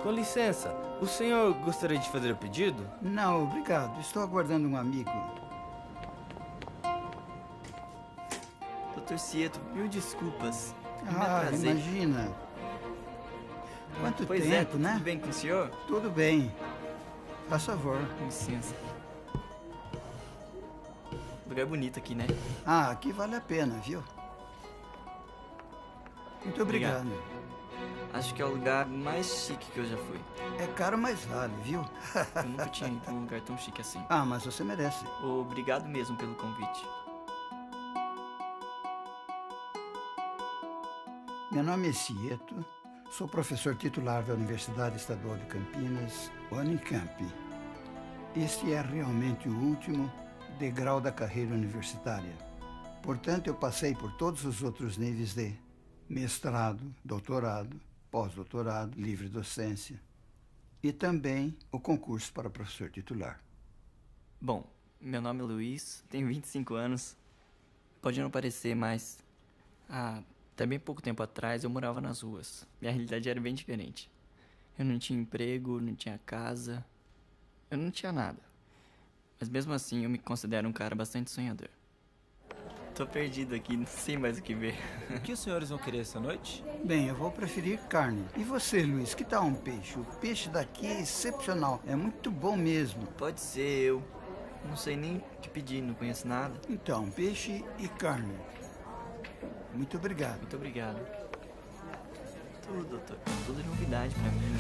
Com licença, o senhor gostaria de fazer o pedido? Não, obrigado. Estou aguardando um amigo. Dr. Cieto, mil desculpas. Me atrasei. Imagina. Quanto Pois tempo, é, né? tudo bem com o senhor? Tudo bem. Faz favor. Com licença. Lugar bonito aqui, né? Aqui vale a pena, viu? Muito obrigado. Acho que é o lugar mais chique que eu já fui. É caro, mas vale, viu? Eu nunca tinha ido num lugar tão chique assim. Mas você merece. Obrigado mesmo pelo convite. Meu nome é Cieto. Sou professor titular da Universidade Estadual de Campinas, Unicamp. Este é realmente o último degrau da carreira universitária. Portanto, eu passei por todos os outros níveis de mestrado, doutorado, pós-doutorado, livre docência e também o concurso para professor titular. Bom, meu nome é Luiz, tenho 25 anos. Pode não parecer, mas até bem pouco tempo atrás eu morava nas ruas. Minha realidade era bem diferente. Eu não tinha emprego, não tinha casa, eu não tinha nada. Mas mesmo assim eu me considero um cara bastante sonhador. Tô perdido aqui, não sei mais o que ver. O que os senhores vão querer essa noite? Bem, eu vou preferir carne. E você, Luiz, que tal um peixe? O peixe daqui é excepcional, é muito bom mesmo. Pode ser, eu não sei nem o que pedir, não conheço nada. Então, peixe e carne. Muito obrigado. Muito obrigado. Tudo, doutor. Tudo novidade pra mim, né?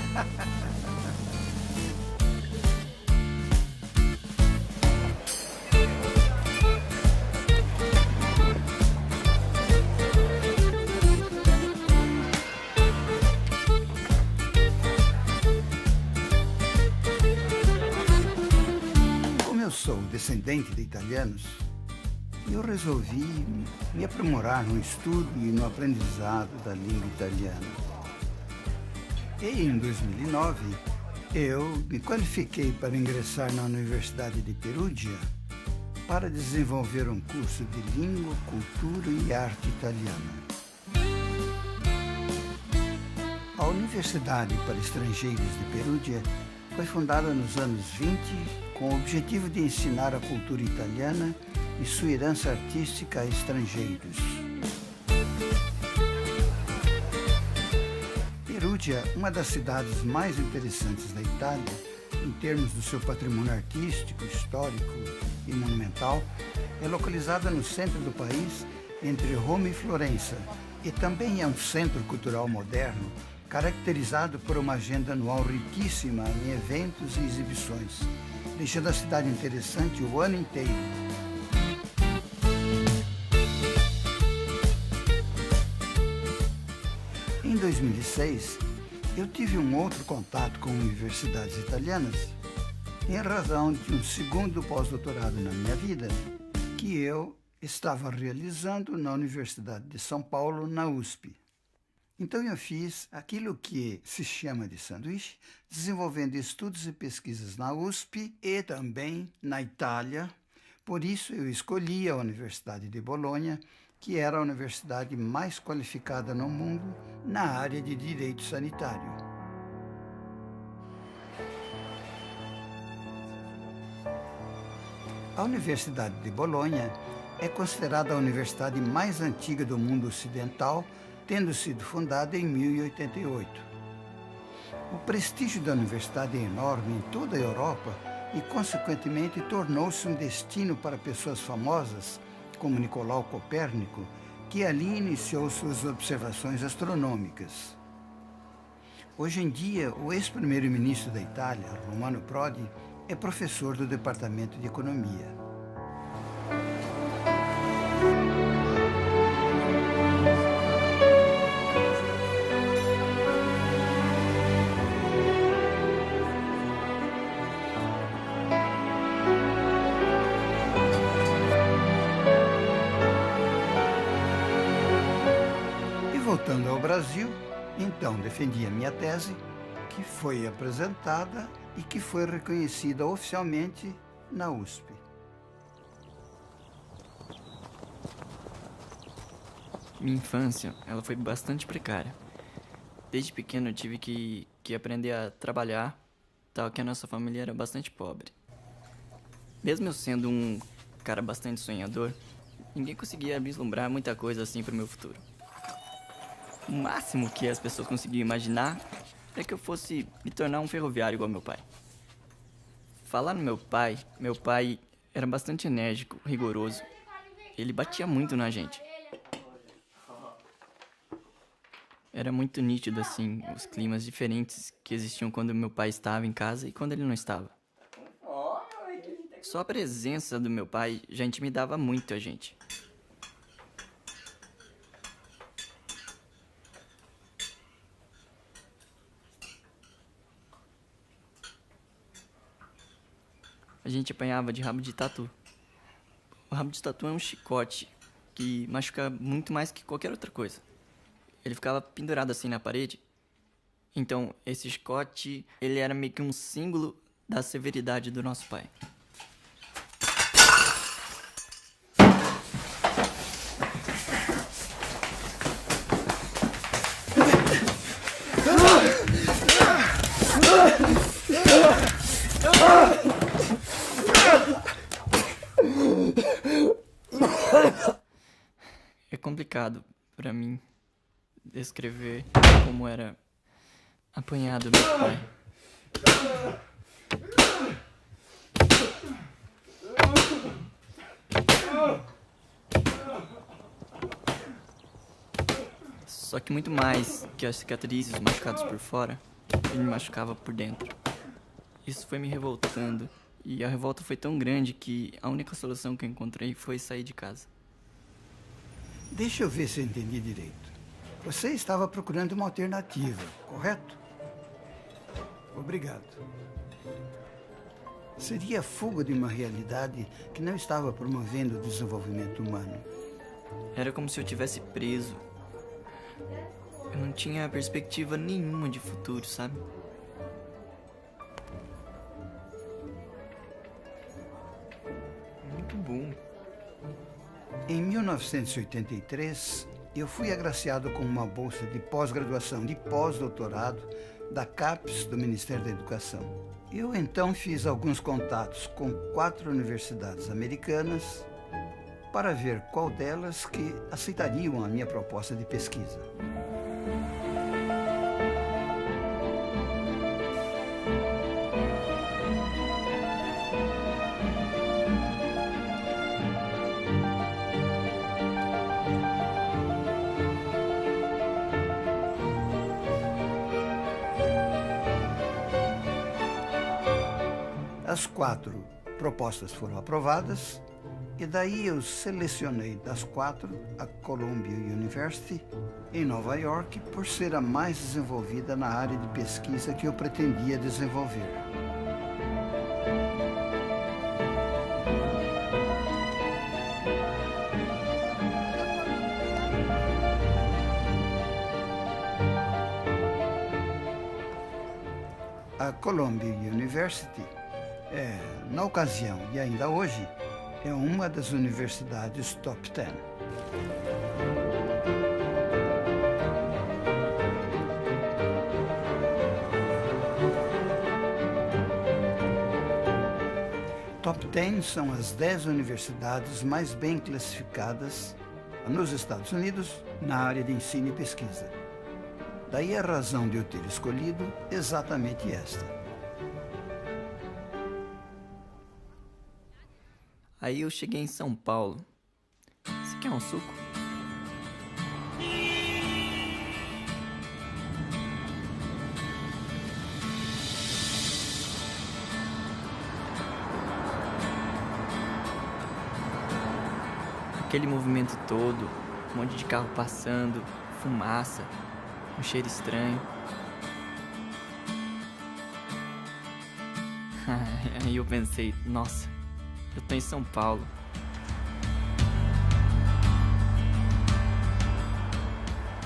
Como eu sou descendente de italianos, eu resolvi me aprimorar no estudo e no aprendizado da língua italiana. E em 2009, eu me qualifiquei para ingressar na Universidade de Perugia para desenvolver um curso de língua, cultura e arte italiana. A Universidade para Estrangeiros de Perugia foi fundada nos anos 20 com o objetivo de ensinar a cultura italiana e sua herança artística a estrangeiros. Perugia, uma das cidades mais interessantes da Itália, em termos do seu patrimônio artístico, histórico e monumental, é localizada no centro do país, entre Roma e Florença, e também é um centro cultural moderno, caracterizado por uma agenda anual riquíssima em eventos e exibições, deixando a cidade interessante o ano inteiro. Em 2006, eu tive um outro contato com universidades italianas em razão de um segundo pós-doutorado na minha vida que eu estava realizando na Universidade de São Paulo, na USP. Então eu fiz aquilo que se chama de sanduíche, desenvolvendo estudos e pesquisas na USP e também na Itália. Por isso eu escolhi a Universidade de Bolonha, que era a universidade mais qualificada no mundo na área de direito sanitário. A Universidade de Bolonha é considerada a universidade mais antiga do mundo ocidental, tendo sido fundada em 1088. O prestígio da universidade é enorme em toda a Europa e, consequentemente, tornou-se um destino para pessoas famosas, como Nicolau Copérnico, que ali iniciou suas observações astronômicas. Hoje em dia, o ex-primeiro-ministro da Itália, Romano Prodi, é professor do Departamento de Economia. Voltando ao Brasil, então defendi a minha tese, que foi apresentada e que foi reconhecida oficialmente na USP. Minha infância, ela foi bastante precária. Desde pequeno eu tive que aprender a trabalhar, tal que a nossa família era bastante pobre. Mesmo eu sendo um cara bastante sonhador, ninguém conseguia vislumbrar muita coisa assim pro meu futuro. O máximo que as pessoas conseguiam imaginar é que eu fosse me tornar um ferroviário igual meu pai. Falar no meu pai era bastante enérgico, rigoroso. Ele batia muito na gente. Era muito nítido, assim, os climas diferentes que existiam quando meu pai estava em casa e quando ele não estava. Só a presença do meu pai já intimidava muito a gente. A gente apanhava de rabo de tatu. O rabo de tatu é um chicote que machuca muito mais que qualquer outra coisa. Ele ficava pendurado assim na parede. Então, esse chicote, ele era meio que um símbolo da severidade do nosso pai. É complicado pra mim descrever como era apanhado meu pai. Só que muito mais que as cicatrizes machucadas por fora, ele me machucava por dentro. Isso foi me revoltando, e a revolta foi tão grande que a única solução que eu encontrei foi sair de casa. Deixa eu ver se eu entendi direito. Você estava procurando uma alternativa, correto? Obrigado. Seria a fuga de uma realidade que não estava promovendo o desenvolvimento humano. Era como se eu tivesse preso. Eu não tinha perspectiva nenhuma de futuro, sabe? Muito bom. Em 1983, eu fui agraciado com uma bolsa de pós-graduação, de pós-doutorado, da CAPES, do Ministério da Educação. Eu então fiz alguns contatos com 4 universidades americanas para ver qual delas que aceitariam a minha proposta de pesquisa. As 4 propostas foram aprovadas e daí eu selecionei das 4 a Columbia University em Nova York por ser a mais desenvolvida na área de pesquisa que eu pretendia desenvolver. A Columbia University na ocasião e ainda hoje, é uma das universidades top 10. Top 10 são as 10 universidades mais bem classificadas nos Estados Unidos na área de ensino e pesquisa. Daí a razão de eu ter escolhido exatamente esta. Aí eu cheguei em São Paulo. Você quer um suco? Aquele movimento todo, um monte de carro passando, fumaça, um cheiro estranho. Aí eu pensei, nossa, eu tô em São Paulo.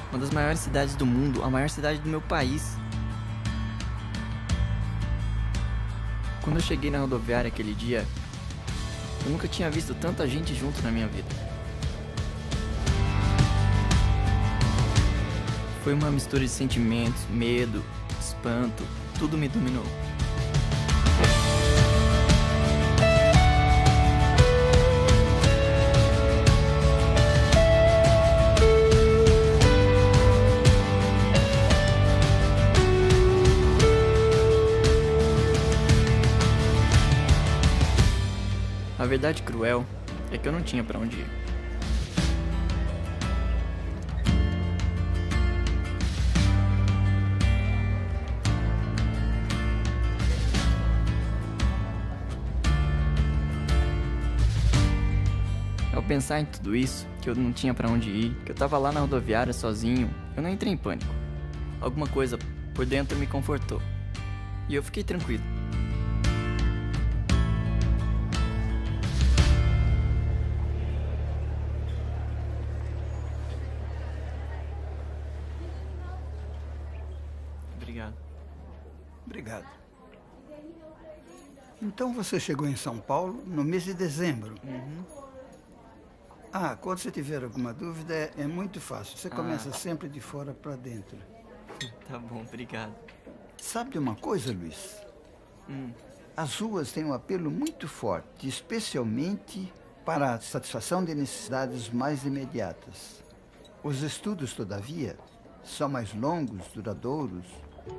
Uma das maiores cidades do mundo, a maior cidade do meu país. Quando eu cheguei na rodoviária aquele dia, eu nunca tinha visto tanta gente junto na minha vida. Foi uma mistura de sentimentos, medo, espanto, tudo me dominou. A verdade cruel é que eu não tinha pra onde ir. Ao pensar em tudo isso, que eu não tinha pra onde ir, que eu tava lá na rodoviária sozinho, eu não entrei em pânico. Alguma coisa por dentro me confortou. E eu fiquei tranquilo. Obrigado. Obrigado. Então você chegou em São Paulo no mês de dezembro. Quando você tiver alguma dúvida, é muito fácil. Você começa sempre de fora para dentro. Tá bom, obrigado. Sabe de uma coisa, Luiz? As ruas têm um apelo muito forte, especialmente para a satisfação de necessidades mais imediatas. Os estudos, todavia, são mais longos, duradouros,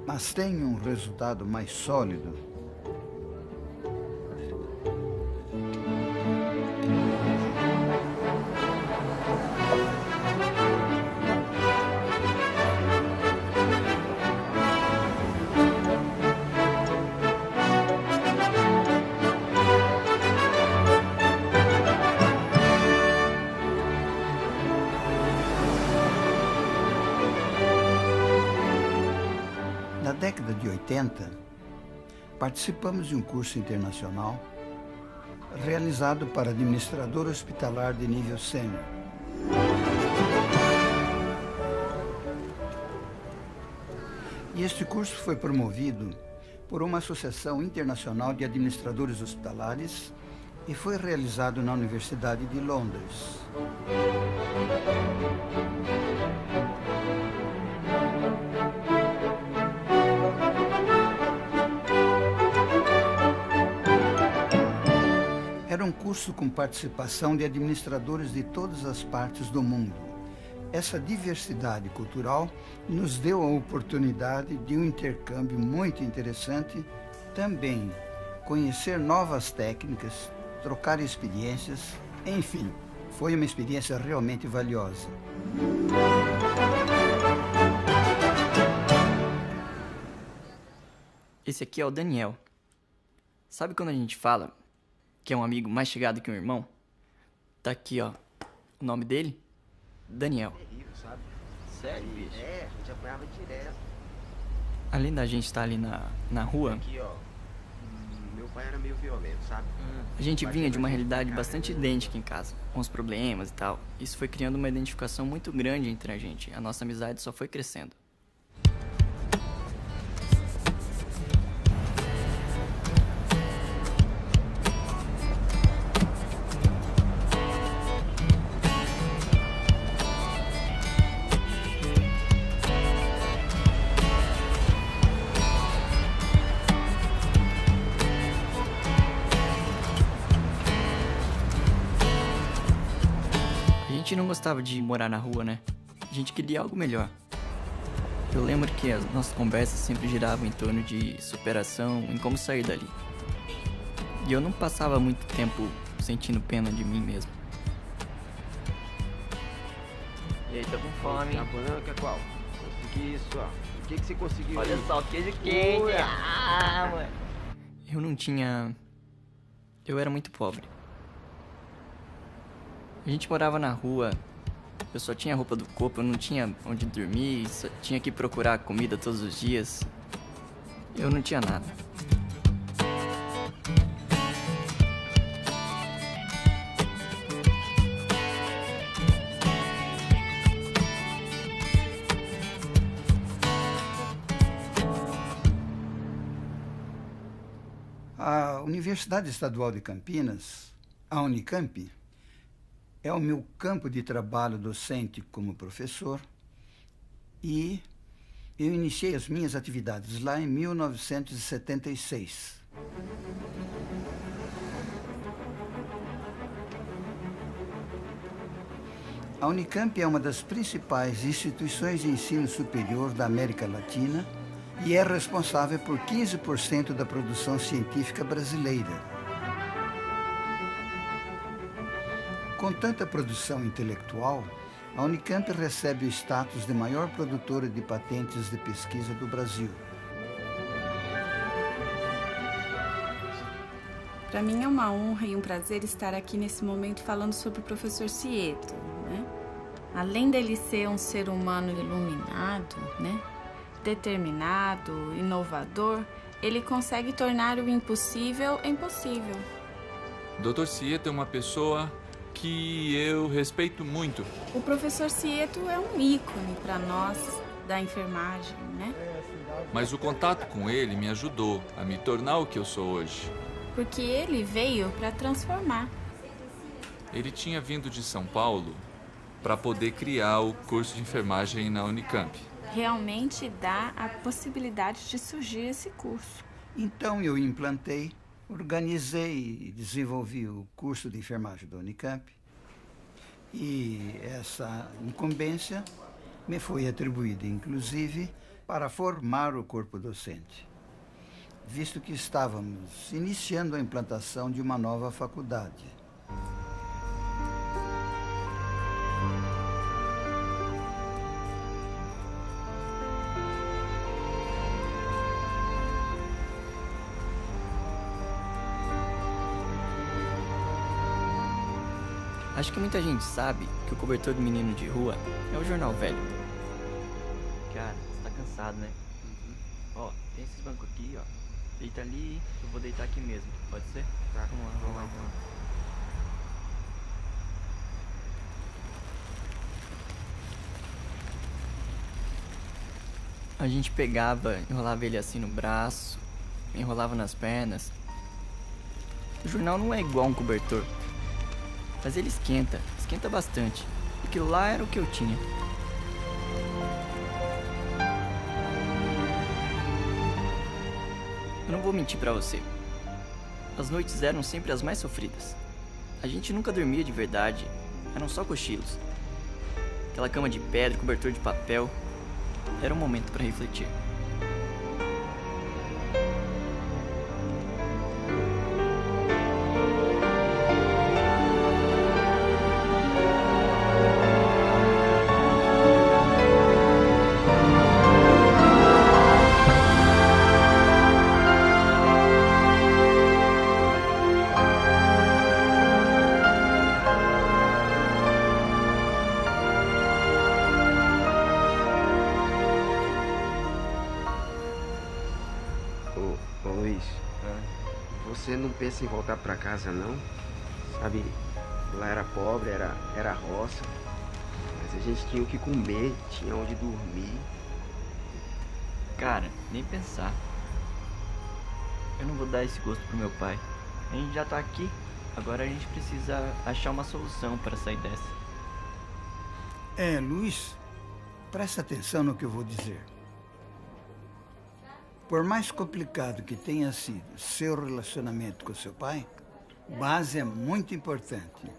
mas têm um resultado mais sólido. Na década de 80, participamos de um curso internacional realizado para administrador hospitalar de nível sênior. E este curso foi promovido por uma associação internacional de administradores hospitalares e foi realizado na Universidade de Londres. Era um curso com participação de administradores de todas as partes do mundo. Essa diversidade cultural nos deu a oportunidade de um intercâmbio muito interessante, também conhecer novas técnicas, trocar experiências, enfim, foi uma experiência realmente valiosa. Esse aqui é o Daniel. Sabe quando a gente fala que é um amigo mais chegado que um irmão? Tá aqui, ó. O nome dele? Daniel. Terrível, sabe? Sério, bicho? É, a gente apanhava direto. Além da gente estar ali na rua, Aqui, ó. Meu pai era meio violento, sabe? a gente vinha de uma realidade bastante idêntica em casa, com os problemas e tal. Isso foi criando uma identificação muito grande entre a gente. A nossa amizade só foi crescendo. A gente não gostava de morar na rua, né? A gente queria algo melhor. Eu lembro que as nossas conversas sempre giravam em torno de superação, em como sair dali. E eu não passava muito tempo sentindo pena de mim mesmo. E aí, tá com fome? A banana quer qual? Consegui isso, ó. O que você conseguiu? Olha aí? só, queijo quente. Ura. Mano. Eu não tinha... Eu era muito pobre. A gente morava na rua, eu só tinha roupa do corpo, eu não tinha onde dormir, só tinha que procurar comida todos os dias. Eu não tinha nada. A Universidade Estadual de Campinas, a Unicamp, é o meu campo de trabalho docente como professor E eu iniciei as minhas atividades lá em 1976. A Unicamp é uma das principais instituições de ensino superior da América Latina e é responsável por 15% da produção científica brasileira. Com tanta produção intelectual, a Unicamp recebe o status de maior produtora de patentes de pesquisa do Brasil. Para mim é uma honra e um prazer estar aqui nesse momento falando sobre o professor Cieto, né? Além dele ser um ser humano iluminado, né? Determinado, inovador, ele consegue tornar o impossível impossível. Dr. Cieto é uma pessoa que eu respeito muito. O professor Cieto é um ícone para nós da enfermagem, né? Mas o contato com ele me ajudou a me tornar o que eu sou hoje. Porque ele veio para transformar. Ele tinha vindo de São Paulo para poder criar o curso de enfermagem na Unicamp. Realmente dá a possibilidade de surgir esse curso. Então eu implantei, organizei e desenvolvi o curso de enfermagem da Unicamp. E essa incumbência me foi atribuída, inclusive, para formar o corpo docente, visto que estávamos iniciando a implantação de uma nova faculdade. Acho que muita gente sabe que o cobertor do menino de rua é o jornal velho. Cara, você tá cansado, né? Ó, tem esses bancos aqui, ó. Deita ali, eu vou deitar aqui mesmo. Pode ser? Tá. Vamos lá então. A gente pegava, enrolava ele assim no braço, enrolava nas pernas. O jornal não é igual um cobertor, mas ele esquenta bastante. E aquilo lá era o que eu tinha. Eu não vou mentir pra você. As noites eram sempre as mais sofridas. A gente nunca dormia de verdade, eram só cochilos. Aquela cama de pedra, cobertor de papel, era um momento pra refletir. Ô Luiz, você não pensa em voltar pra casa, não? Sabe, lá era pobre, era roça, mas a gente tinha o que comer, tinha onde dormir. Cara, nem pensar. Eu não vou dar esse gosto pro meu pai. A gente já tá aqui, agora a gente precisa achar uma solução para sair dessa. Luiz, presta atenção no que eu vou dizer. Por mais complicado que tenha sido seu relacionamento com seu pai, base é muito importante.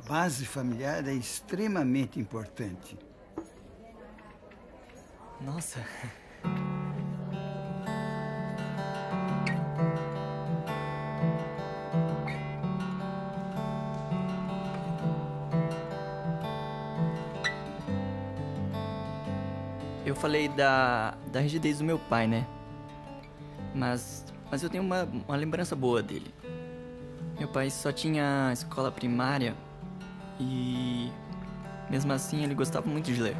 Base familiar é extremamente importante. Nossa. Eu falei da rigidez do meu pai, né? Mas eu tenho uma lembrança boa dele. Meu pai só tinha escola primária e mesmo assim ele gostava muito de ler.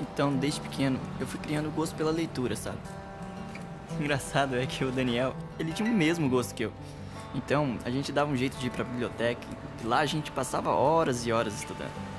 Então, desde pequeno, eu fui criando gosto pela leitura, sabe? Engraçado é que o Daniel, ele tinha o mesmo gosto que eu. Então, a gente dava um jeito de ir pra biblioteca e lá a gente passava horas e horas estudando.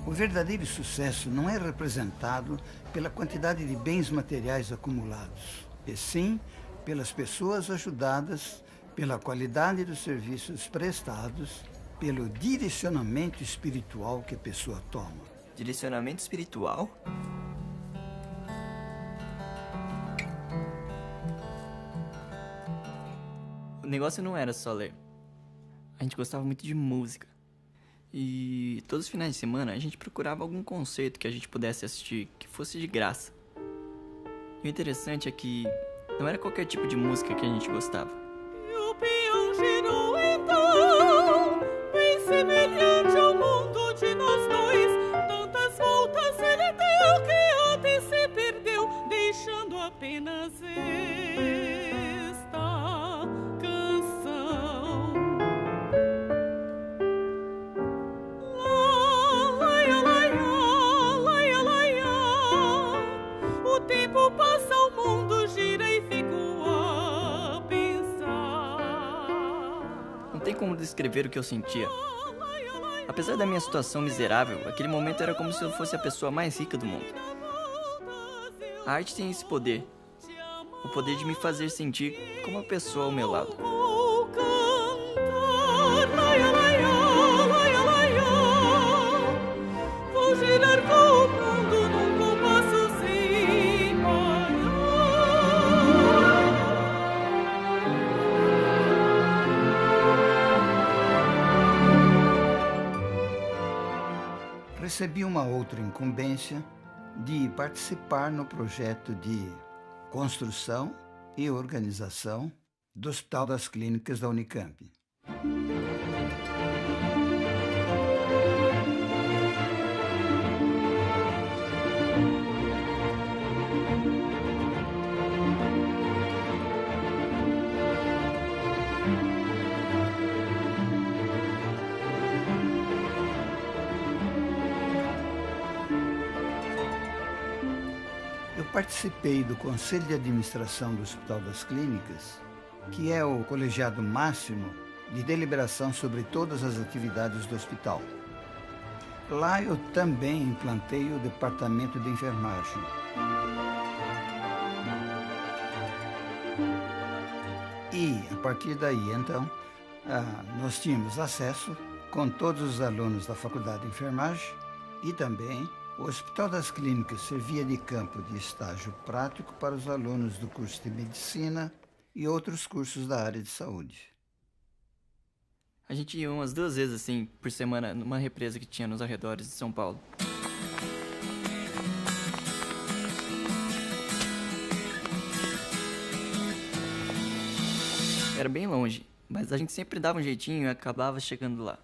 O verdadeiro sucesso não é representado pela quantidade de bens materiais acumulados, e sim pelas pessoas ajudadas, pela qualidade dos serviços prestados, pelo direcionamento espiritual que a pessoa toma. Direcionamento espiritual? O negócio não era só ler. A gente gostava muito de música. E todos os finais de semana a gente procurava algum concerto que a gente pudesse assistir que fosse de graça. E o interessante é que não era qualquer tipo de música que a gente gostava. E o peão girou então, bem semelhante ao mundo de nós dois. Tantas voltas ele deu que ontem se perdeu, deixando apenas esta canção. Laia, laia, laia, laia. O tempo passa, o mundo gira e fico a pensar. Não tem como descrever o que eu sentia. Apesar da minha situação miserável, aquele momento era como se eu fosse a pessoa mais rica do mundo. A arte tem esse poder. O poder de me fazer sentir como uma pessoa ao meu lado. Vou cantar, laia, laia, laia, laia. Vou girar com o mundo num compasso sem parar. Recebi uma outra incumbência de participar no projeto de construção e organização do Hospital das Clínicas da Unicamp. Eu participei do Conselho de Administração do Hospital das Clínicas, que é o colegiado máximo de deliberação sobre todas as atividades do hospital. Lá eu também implantei o departamento de enfermagem. E, a partir daí, então, nós tínhamos acesso com todos os alunos da Faculdade de Enfermagem e também o Hospital das Clínicas servia de campo de estágio prático para os alunos do curso de Medicina e outros cursos da área de saúde. A gente ia umas 2 vezes assim por semana numa represa que tinha nos arredores de São Paulo. Era bem longe, mas a gente sempre dava um jeitinho e acabava chegando lá.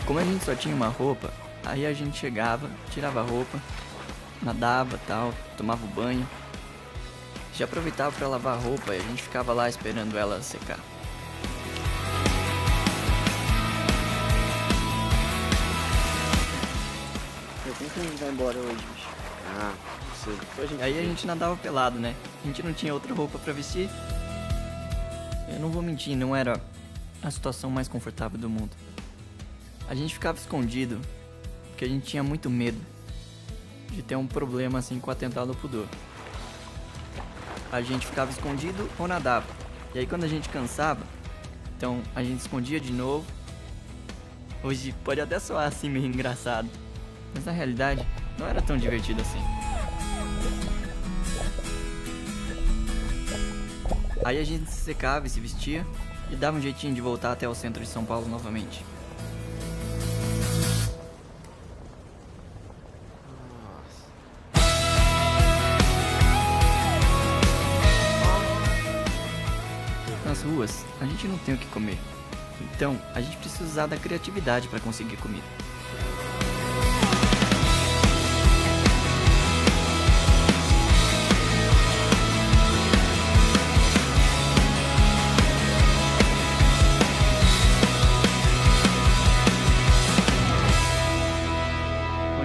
Como a gente só tinha uma roupa, aí a gente chegava, tirava a roupa, nadava, tal, tomava o banho. Já aproveitava para lavar a roupa e a gente ficava lá esperando ela secar. Como que a gente vai embora hoje, bicho? Ah, sei. Aí a gente nadava pelado, né? A gente não tinha outra roupa pra vestir. Eu não vou mentir, não era a situação mais confortável do mundo. A gente ficava escondido porque a gente tinha muito medo de ter um problema assim com o atentado ao pudor. A gente ficava escondido ou nadava. E aí quando a gente cansava, então a gente escondia de novo. Hoje pode até soar assim meio engraçado, mas na realidade não era tão divertido assim. Aí a gente se secava e se vestia e dava um jeitinho de voltar até o centro de São Paulo novamente. Nas ruas, a gente não tem o que comer. Então, a gente precisa usar da criatividade para conseguir comida.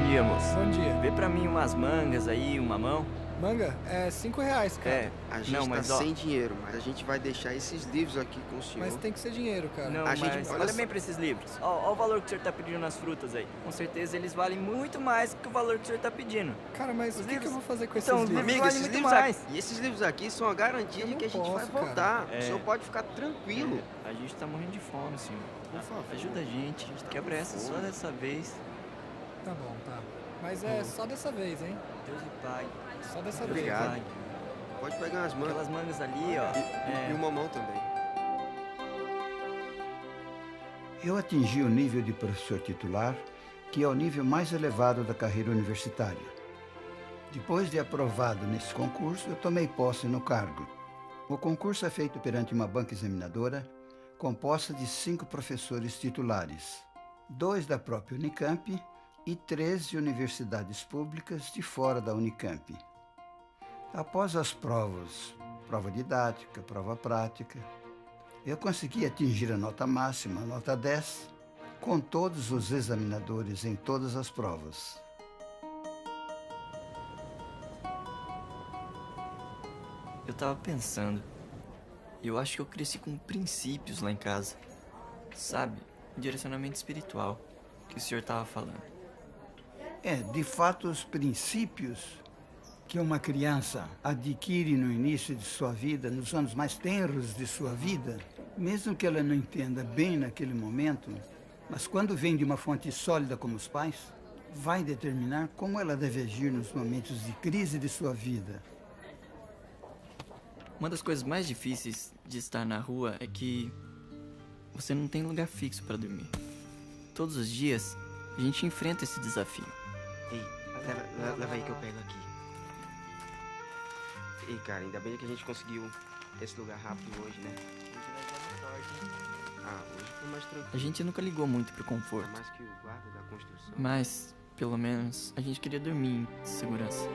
dia, moço. Bom dia. Vê pra mim umas mangas aí, um mamão. Manga? É R$5, cara. É. A gente Não, tá mas ó. sem dinheiro, mas a gente vai deixar esses livros aqui com o senhor. Mas tem que ser dinheiro, cara. Não, A gente- mas olha olha só. bem pra esses livros. Ó o valor que o senhor tá pedindo nas frutas aí. Com certeza eles valem muito mais que o valor que o senhor tá pedindo. Cara, mas Os o que eu livros- vou fazer com esses Então, os livros? Amigo, vale esses muito livros mais. aqui, e esses livros aqui são a garantia Eu de não que a gente vai posso, cara. voltar. É. O senhor pode ficar tranquilo. A gente tá morrendo de fome, senhor. Por favor. Ajuda a gente quebra essa só dessa vez. Tá bom, tá. Mas é só dessa vez, hein? Deus e Pai. Só dessa Obrigado. vez. Pai. Pode pegar umas mangas. Aquelas mangas ali, ó. E o mamão também. Eu atingi o nível de professor titular, que é o nível mais elevado da carreira universitária. Depois de aprovado nesse concurso, eu tomei posse no cargo. O concurso é feito perante uma banca examinadora, composta de 5 professores titulares, 2 da própria Unicamp e 3 de universidades públicas de fora da Unicamp. Após as provas, prova didática, prova prática, eu consegui atingir a nota máxima, a nota 10, com todos os examinadores em todas as provas. Eu tava pensando. Eu acho que eu cresci com princípios lá em casa. Sabe? Direcionamento espiritual que o senhor tava falando. De fato, os princípios que uma criança adquire no início de sua vida, nos anos mais tenros de sua vida, mesmo que ela não entenda bem naquele momento, mas quando vem de uma fonte sólida como os pais, vai determinar como ela deve agir nos momentos de crise de sua vida. Uma das coisas mais difíceis de estar na rua é que você não tem lugar fixo pra dormir. Todos os dias a gente enfrenta esse desafio. Ei, leva aí que eu pego aqui. Ei, cara, ainda bem que a gente conseguiu esse lugar rápido hoje, né? Ah, hoje foi mais tranquilo. A gente nunca ligou muito pro conforto, Mais que o guarda da construção. mas pelo menos a gente queria dormir em segurança.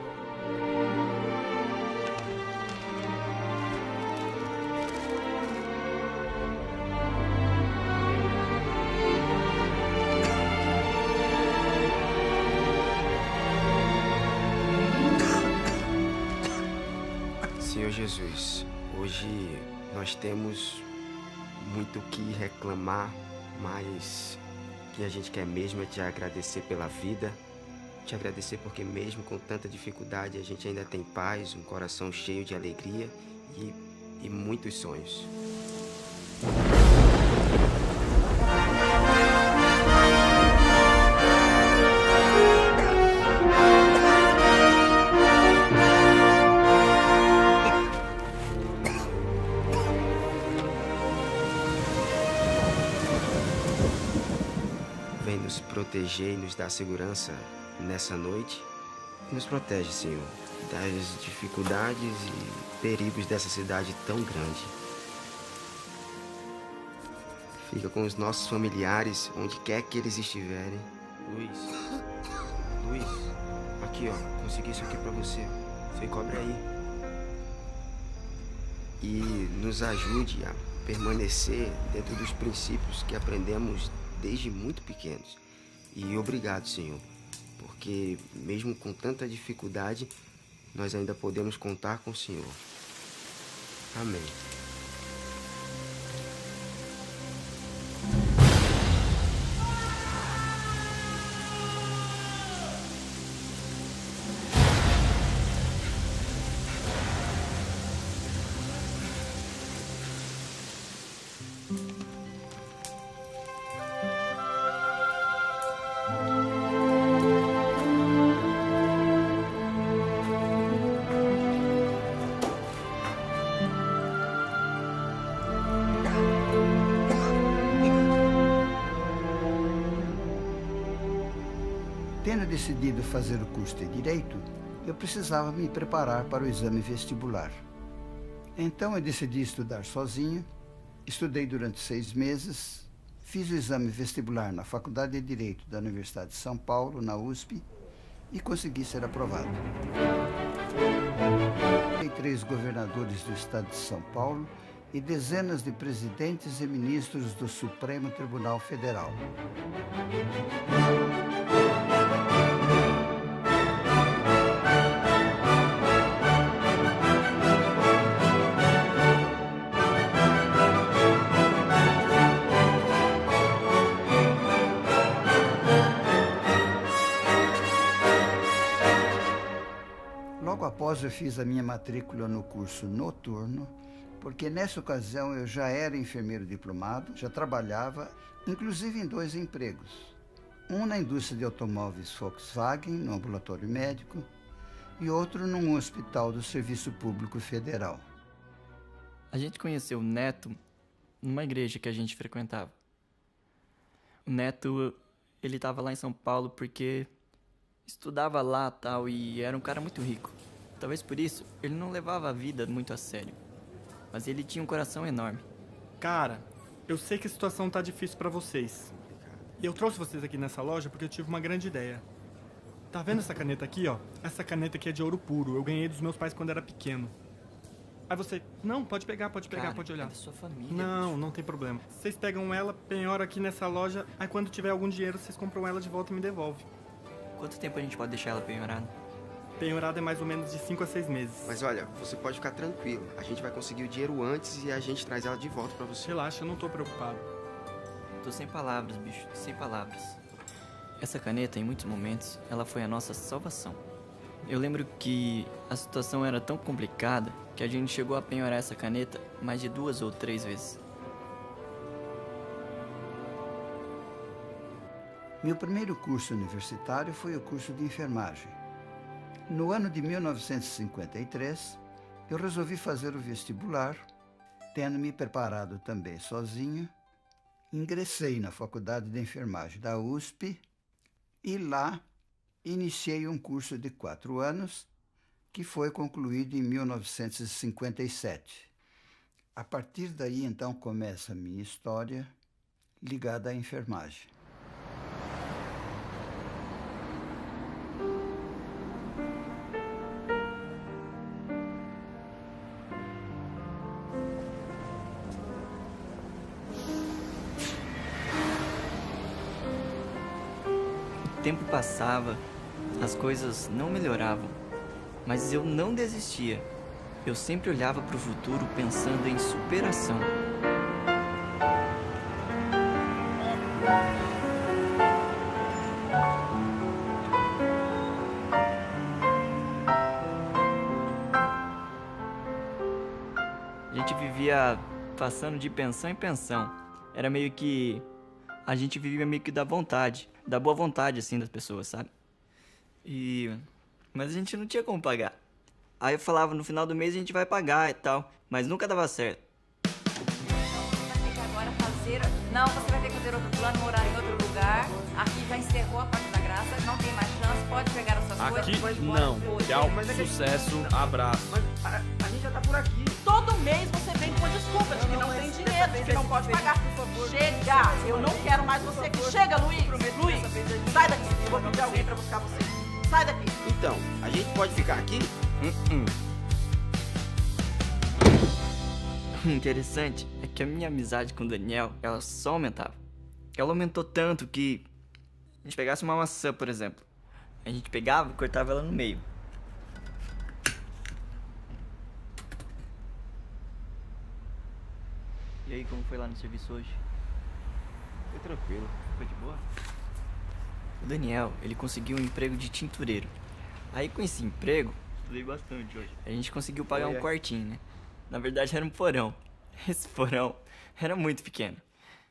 Senhor Jesus, hoje nós temos muito o que reclamar, mas o que a gente quer mesmo é te agradecer pela vida, te agradecer porque mesmo com tanta dificuldade a gente ainda tem paz, um coração cheio de alegria e muitos sonhos. Vem nos proteger e nos dar segurança nessa noite. Nos protege, Senhor, das dificuldades e perigos dessa cidade tão grande. Fica com os nossos familiares, onde quer que eles estiverem. Luiz, aqui ó, consegui isso aqui pra você. Você cobre aí. E nos ajude a permanecer dentro dos princípios que aprendemos desde muito pequenos. E obrigado, Senhor, porque mesmo com tanta dificuldade, nós ainda podemos contar com o Senhor. Amém. Tendo decidido fazer o curso de Direito, eu precisava me preparar para o exame vestibular. Então eu decidi estudar sozinho, estudei durante 6 meses, fiz o exame vestibular na Faculdade de Direito da Universidade de São Paulo, na USP, e consegui ser aprovado. 3 governadores do estado de São Paulo e dezenas de presidentes e ministros do Supremo Tribunal Federal. Logo após eu fiz a minha matrícula no curso noturno, porque nessa ocasião eu já era enfermeiro diplomado, já trabalhava, inclusive em 2 empregos. Um na indústria de automóveis Volkswagen, no ambulatório médico, e outro num hospital do Serviço Público Federal. A gente conheceu o Neto numa igreja que a gente frequentava. O Neto, ele estava lá em São Paulo porque estudava lá tal e era um cara muito rico. Talvez por isso ele não levava a vida muito a sério. Mas ele tinha um coração enorme. Cara, eu sei que a situação tá difícil pra vocês. E eu trouxe vocês aqui nessa loja porque eu tive uma grande ideia. Tá vendo essa caneta aqui, ó? Essa caneta aqui é de ouro puro. Eu ganhei dos meus pais quando era pequeno. Aí você... Não, pode pegar, Cara, pode olhar. É da sua família. Não, não tem problema. Vocês pegam ela, penhoram aqui nessa loja, aí quando tiver algum dinheiro, vocês compram ela de volta e me devolvem. Quanto tempo a gente pode deixar ela penhorada? Penhorada é mais ou menos de 5 a 6 meses. Mas olha, você pode ficar tranquilo. A gente vai conseguir o dinheiro antes e a gente traz ela de volta pra você. Relaxa, eu não tô preocupado. Tô sem palavras, bicho. Sem palavras. Essa caneta, em muitos momentos, ela foi a nossa salvação. Eu lembro que a situação era tão complicada que a gente chegou a penhorar essa caneta mais de 2 ou 3 vezes. Meu primeiro curso universitário foi o curso de enfermagem. No ano de 1953, eu resolvi fazer o vestibular, tendo me preparado também sozinho. Ingressei na Faculdade de Enfermagem da USP e lá iniciei um curso de 4 anos que foi concluído em 1957. A partir daí, então, começa a minha história ligada à enfermagem. O tempo passava, as coisas não melhoravam, mas eu não desistia. Eu sempre olhava para o futuro pensando em superação. A gente vivia passando de pensão em pensão. Era meio que... A gente vivia meio que da vontade, da boa vontade, assim, das pessoas, sabe? Mas a gente não tinha como pagar. Aí eu falava, no final do mês a gente vai pagar e tal, mas nunca dava certo. Você vai ter que agora fazer... Não, você vai ter que fazer outro plano, morar em outro lugar. Aqui já encerrou a parte da graça, não tem mais chance, pode pegar as suas coisas. Aqui não. Tchau, sucesso, abraço. Mas a gente já tá por aqui. Todo mês você vem com desculpa de que não tem dinheiro, de que não pode pagar. Chega! Eu não quero mais você aqui. Chega, Luiz! Luiz, sai daqui. Eu vou pedir alguém pra buscar você. Sai daqui. Então, a gente pode ficar aqui? O interessante é que a minha amizade com o Daniel, ela só aumentava. Ela aumentou tanto que... A gente pegasse uma maçã, por exemplo. A gente pegava e cortava ela no meio. E aí, como foi lá no serviço hoje? Foi tranquilo. Foi de boa? O Daniel, ele conseguiu um emprego de tintureiro. Aí com esse emprego, estudei bastante hoje. A gente conseguiu pagar um quartinho, né? Na verdade era um porão. Esse porão era muito pequeno.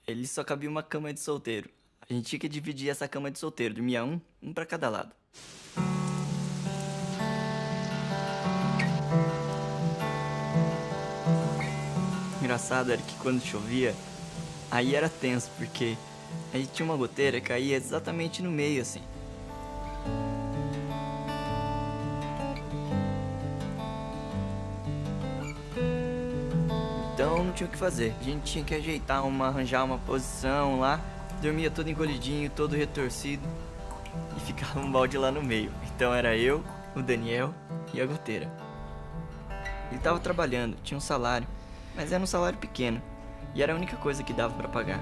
Ele só cabia uma cama de solteiro. A gente tinha que dividir essa cama de solteiro. Dormia um pra cada lado. O engraçado era que quando chovia, aí era tenso, porque a gente tinha uma goteira que caía exatamente no meio, assim. Então não tinha o que fazer. A gente tinha que arranjar uma posição lá. Dormia todo encolhidinho, todo retorcido. E ficava um balde lá no meio. Então era eu, o Daniel e a goteira. Ele tava trabalhando, tinha um salário, mas era um salário pequeno. E era a única coisa que dava pra pagar.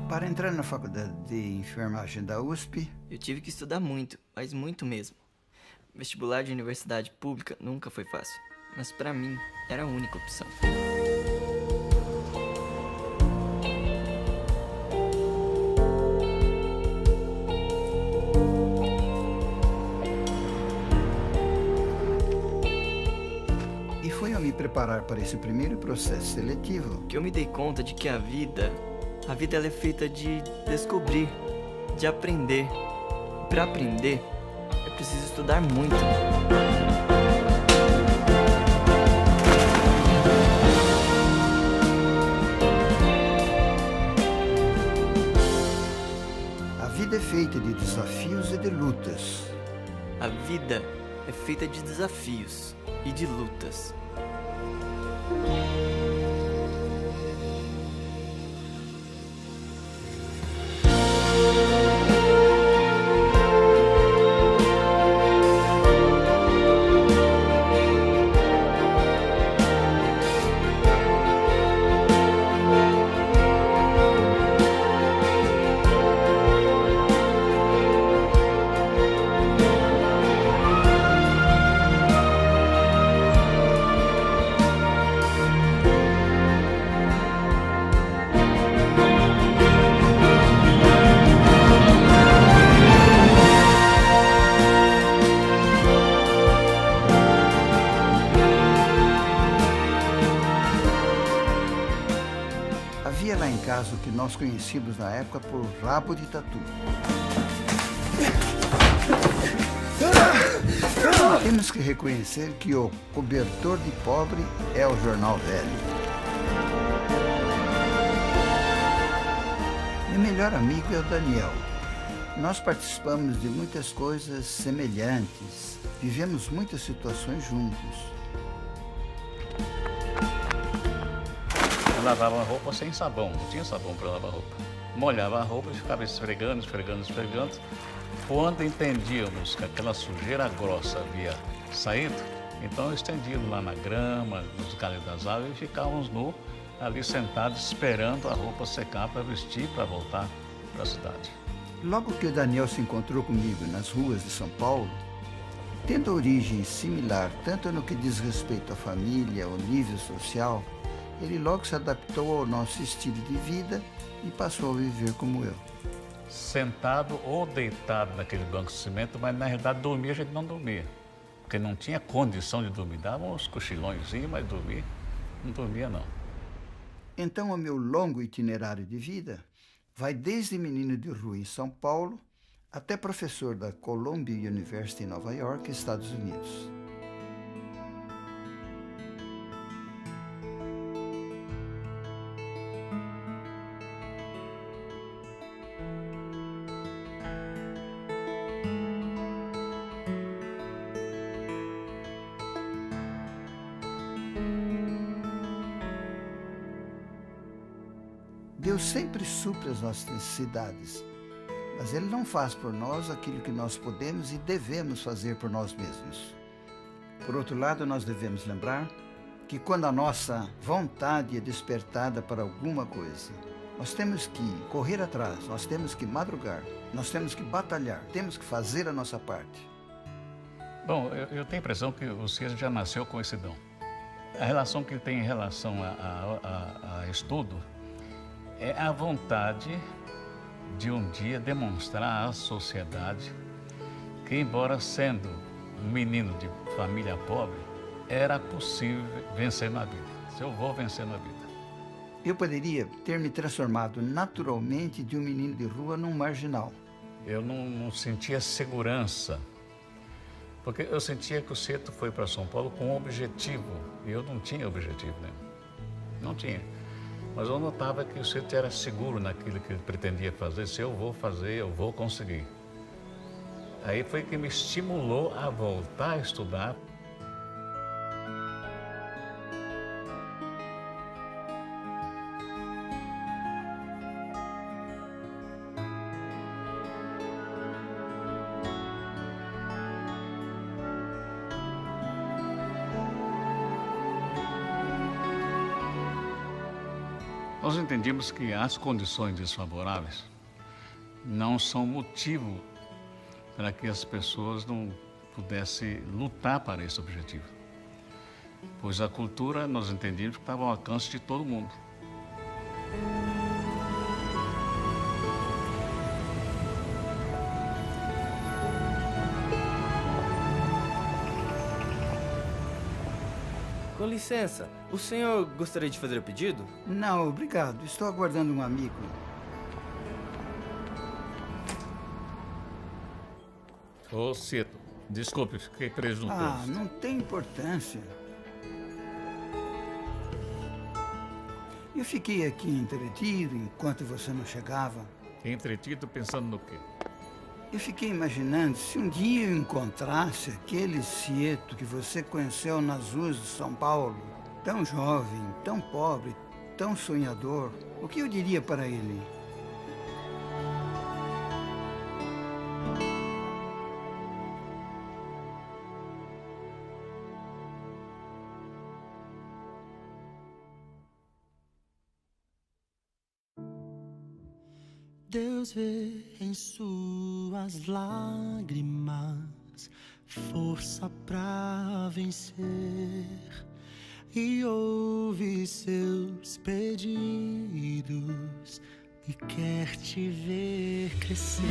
Para entrar na Faculdade de Enfermagem da USP, eu tive que estudar muito, mas muito mesmo. Vestibular de universidade pública nunca foi fácil. mas pra mim era a única opção. E foi ao me preparar para esse primeiro processo seletivo que eu me dei conta de que a vida ela é feita de descobrir, de aprender. Para aprender, é preciso estudar muito. A vida é feita de desafios e de lutas. A vida é feita de desafios e de lutas. Havia lá em casa o que nós conhecíamos na época por rabo de tatu. Temos que reconhecer que o cobertor de pobre é o jornal velho. Meu melhor amigo é o Daniel. Nós participamos de muitas coisas semelhantes, vivemos muitas situações juntos. Eu lavava a roupa sem sabão, não tinha sabão para lavar roupa. Molhava a roupa e ficava esfregando. Quando entendíamos que aquela sujeira grossa havia saído, então estendíamos lá na grama, nos galhos das árvores e ficávamos ali sentados esperando a roupa secar para vestir, para voltar para a cidade. Logo que o Daniel se encontrou comigo nas ruas de São Paulo, tendo origem similar tanto no que diz respeito à família, ao nível social, ele logo se adaptou ao nosso estilo de vida e passou a viver como eu. Sentado ou deitado naquele banco de cimento, mas na realidade dormir a gente não dormia, porque não tinha condição de dormir. Dava uns cochilõezinhos, mas dormir, não dormia não. Então o meu longo itinerário de vida vai desde menino de rua em São Paulo até professor da Columbia University em Nova York, Estados Unidos. Deus sempre supre as nossas necessidades, mas Ele não faz por nós aquilo que nós podemos e devemos fazer por nós mesmos. Por outro lado, nós devemos lembrar que quando a nossa vontade é despertada para alguma coisa, nós temos que correr atrás, nós temos que madrugar, nós temos que batalhar, temos que fazer a nossa parte. Bom, eu tenho a impressão que o César já nasceu com esse dom. A relação que ele tem em relação a estudo é a vontade de um dia demonstrar à sociedade que, embora sendo um menino de família pobre, era possível vencer na vida. Eu vou vencer na vida. Eu poderia ter me transformado naturalmente de um menino de rua num marginal. Eu não sentia segurança, porque eu sentia que o Ceto foi para São Paulo com um objetivo, e eu não tinha objetivo nenhum. Não tinha. Mas eu notava que o Ceto era seguro naquilo que ele pretendia fazer. Se eu vou fazer, eu vou conseguir. Aí foi que me estimulou a voltar a estudar. Nós entendemos que as condições desfavoráveis não são motivo para que as pessoas não pudessem lutar para esse objetivo. pois a cultura, nós entendíamos que estava ao alcance de todo mundo. Com licença, o senhor gostaria de fazer o pedido? Não, obrigado. Estou aguardando um amigo. Ô, Cieto, desculpe, fiquei preso no trânsito. Não tem importância. Eu fiquei aqui entretido enquanto você não chegava. Entretido pensando no quê? Eu fiquei imaginando se um dia eu encontrasse aquele Cieto que você conheceu nas ruas de São Paulo, tão jovem, tão pobre, tão sonhador, o que eu diria para ele? Deus vê em suas lágrimas força pra vencer e ouve seus pedidos e quer te ver crescer,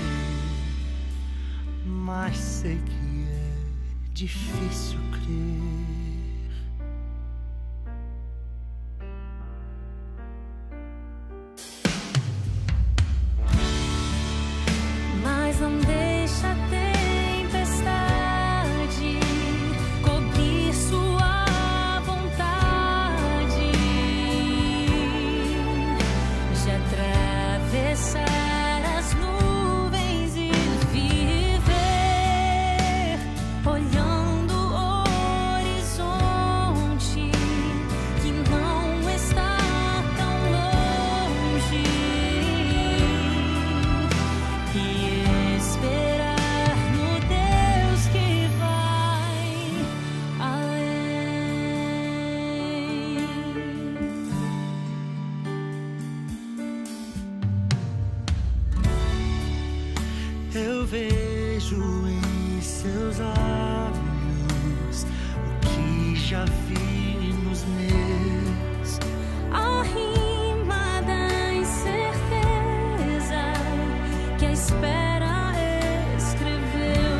mas sei que é difícil crer. Mas não deixa a tempestade cobrir sua vontade de atravessar as nuvens e viver olhando o horizonte que não está tão longe. E esperar no Deus que vai além. Eu vejo em seus olhos o que já vi nos meus. A rima da incerteza que a espera escreveu,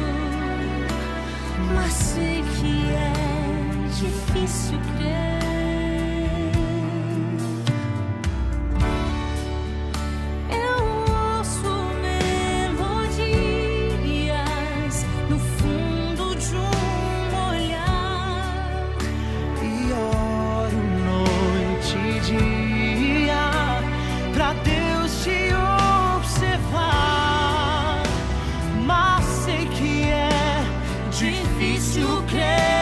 mas sei que é difícil crer. Eu ouço melodias no fundo de um olhar E oro noite e dia pra Deus te observar, mas sei que é difícil crer.